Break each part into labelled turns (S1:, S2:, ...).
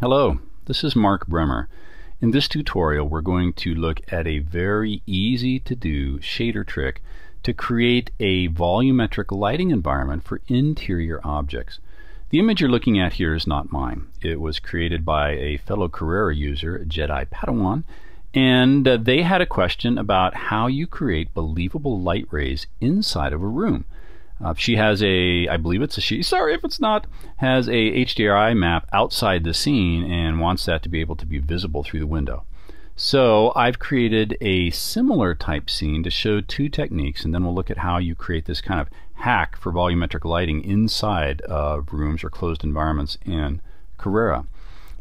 S1: Hello, this is Mark Bremer. In this tutorial we're going to look at a very easy to do shader trick to create a volumetric lighting environment for interior objects. The image you're looking at here is not mine. It was created by a fellow Carrara user, Jedi Padawan, and they had a question about how you create believable light rays inside of a room. She has I believe it's a she, sorry if it's not, has a HDRI map outside the scene and wants that to be able to be visible through the window. So I've created a similar type scene to show two techniques, and then we'll look at how you create this kind of hack for volumetric lighting inside of rooms or closed environments in Carrara.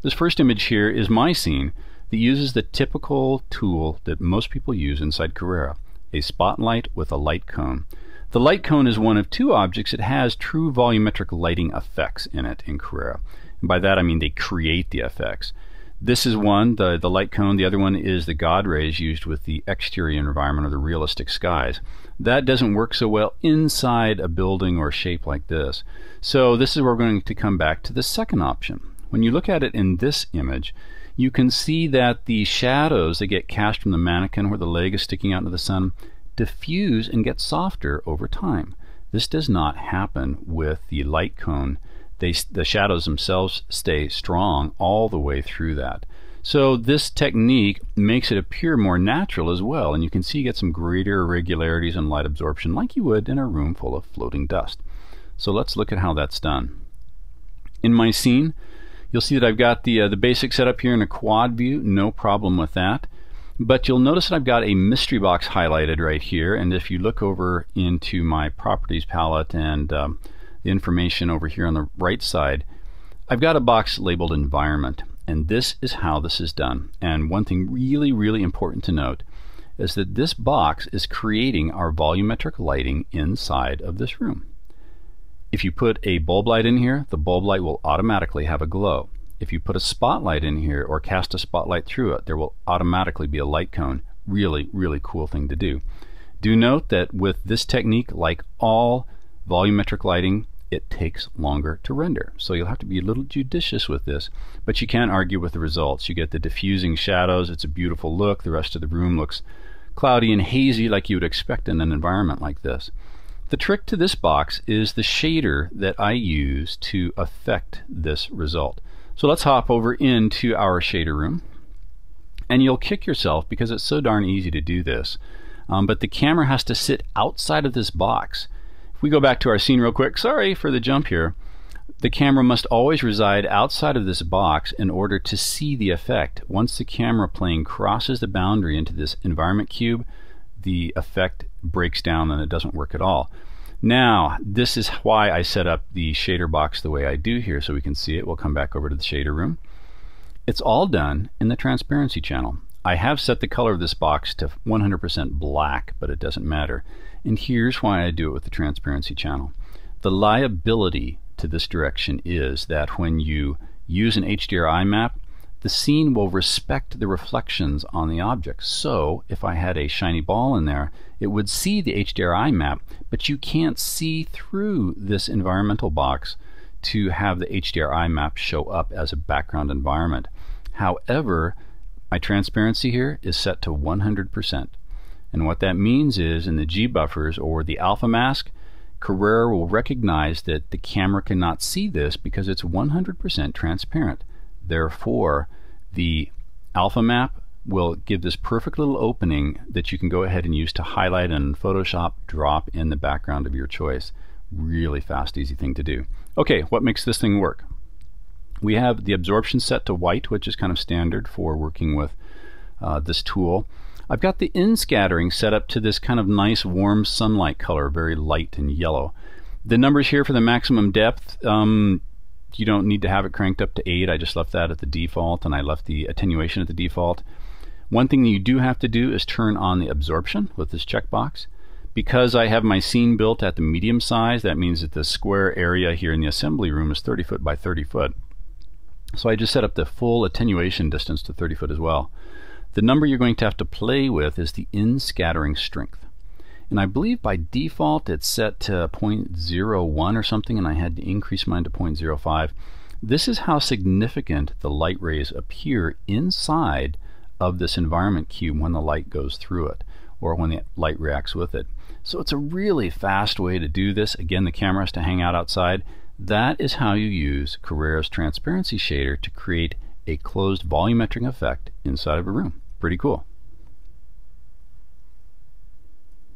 S1: This first image here is my scene that uses the typical tool that most people use inside Carrara, a spotlight with a light cone. The light cone is one of two objects that has true volumetric lighting effects in it in Carrara. And by that I mean they create the effects. This is one, the light cone. The other one is the God rays used with the exterior environment or the realistic skies. That doesn't work so well inside a building or shape like this. So this is where we're going to come back to the second option. When you look at it in this image, you can see that the shadows that get cast from the mannequin where the leg is sticking out into the sun diffuse and get softer over time. This does not happen with the light cone. The shadows themselves stay strong all the way through that. So this technique makes it appear more natural as well, and you can see you get some greater irregularities in light absorption like you would in a room full of floating dust. So let's look at how that's done. In my scene, you'll see that I've got the basic setup here in a quad view, no problem with that. But you'll notice that I've got a mystery box highlighted right here, and if you look over into my properties palette and the information over here on the right side, I've got a box labeled environment, and this is how this is done. And one thing really important to note is that this box is creating our volumetric lighting inside of this room. If you put a bulb light in here, the bulb light will automatically have a glow. If you put a spotlight in here or cast a spotlight through it, there will automatically be a light cone. Really cool thing to do. Do note that with this technique, like all volumetric lighting, it takes longer to render. So you'll have to be a little judicious with this, but you can't argue with the results. You get the diffusing shadows, it's a beautiful look. The rest of the room looks cloudy and hazy like you would expect in an environment like this. The trick to this box is the shader that I use to affect this result. So let's hop over into our shader room, and you'll kick yourself because it's so darn easy to do this. But the camera has to sit outside of this box. If we go back to our scene real quick, sorry for the jump here, the camera must always reside outside of this box in order to see the effect. Once the camera plane crosses the boundary into this environment cube, the effect breaks down and it doesn't work at all. Now, this is why I set up the shader box the way I do here so we can see it. We'll come back over to the shader room. It's all done in the transparency channel. I have set the color of this box to 100% black, but it doesn't matter. And here's why I do it with the transparency channel. The liability to this direction is that when you use an HDRI map, the scene will respect the reflections on the object. So if I had a shiny ball in there, it would see the HDRI map, but you can't see through this environmental box to have the HDRI map show up as a background environment. However, my transparency here is set to 100%. And what that means is in the G buffers or the alpha mask, Carrara will recognize that the camera cannot see this because it's 100% transparent. Therefore, the alpha map will give this perfect little opening that you can go ahead and use to highlight and in Photoshop drop in the background of your choice. Really fast, easy thing to do. Okay, what makes this thing work? We have the absorption set to white, which is kind of standard for working with this tool. I've got the in-scattering set up to this kind of nice warm sunlight color, very light and yellow. The numbers here for the maximum depth, you don't need to have it cranked up to 8. I just left that at the default, and I left the attenuation at the default. One thing that you do have to do is turn on the absorption with this checkbox. Because I have my scene built at the medium size, that means that the square area here in the assembly room is 30 foot by 30 foot. So I just set up the full attenuation distance to 30 foot as well. The number you're going to have to play with is the in-scattering strength. And I believe by default it's set to 0.01 or something, and I had to increase mine to 0.05. This is how significant the light rays appear inside of this environment cube when the light goes through it, or when the light reacts with it. So it's a really fast way to do this. Again, the camera has to hang out outside. That is how you use Carrara's transparency shader to create a closed volumetric effect inside of a room. Pretty cool.